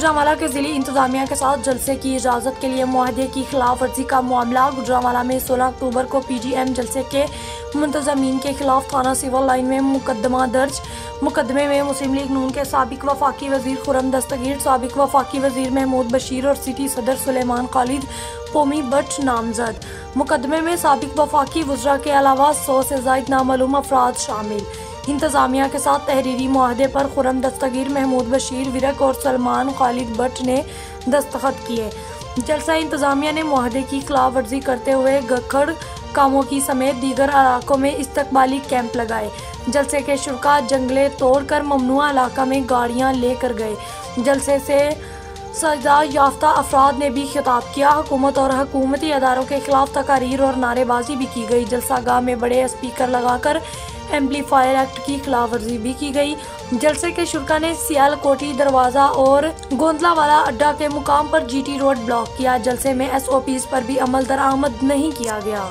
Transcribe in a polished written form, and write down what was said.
गुजरांवाला के जिले इंतजामिया के साथ जलसे की इजाज़त के लिए मुआहदे की खिलाफ वर्जी का मामला। गुजरांवाला में 16 अक्टूबर को पीजीएम जलसे के मुंतजमीन के खिलाफ थाना सिविल लाइन में मुकदमा दर्ज। मुकदमे में मुस्लिम लीग नून के साबिक वफाकी वजीर खुर्रम दस्तगीर, साबिक वफाकी वजीर महमूद बशीर और सिटी सदर सुलेमान खालिद पोमी बट नामजद। मुकदमे में साबिक वफाकी वज़रा के अलावा 100 से ज़ायद नामालूम अफराद शामिल। इंतजामिया के साथ तहरीरी मुआहदे पर खुर्रम दस्तगीर, महमूद बशीर विरक और सलमान खालिद बट ने दस्तखत किए। जलसा इंतजामिया ने मुआहदे की खिलाफ वर्जी करते हुए गखड़ कामों की समेत दीगर इलाकों में इस्तकबाली कैंप लगाए। जलसे के शुरका जंगले तोड़कर ममनुआ इलाका में गाड़ियां लेकर गए। जलसे से सजा याफ्ता अफराद ने भी खिताब किया। हुकूमत और हुकूमती अदारों के खिलाफ तकारीर और नारेबाजी भी की गई। जलसा गाह में बड़े स्पीकर लगाकर एम्पलीफायर एक्ट की खिलाफ वर्जी भी की गई। जलसे के शुरका ने सियालकोटी दरवाजा और गोंदलावाला अड्डा के मुकाम पर जीटी रोड ब्लॉक किया। जलसे में SOPs पर भी अमल दरामद नहीं किया गया।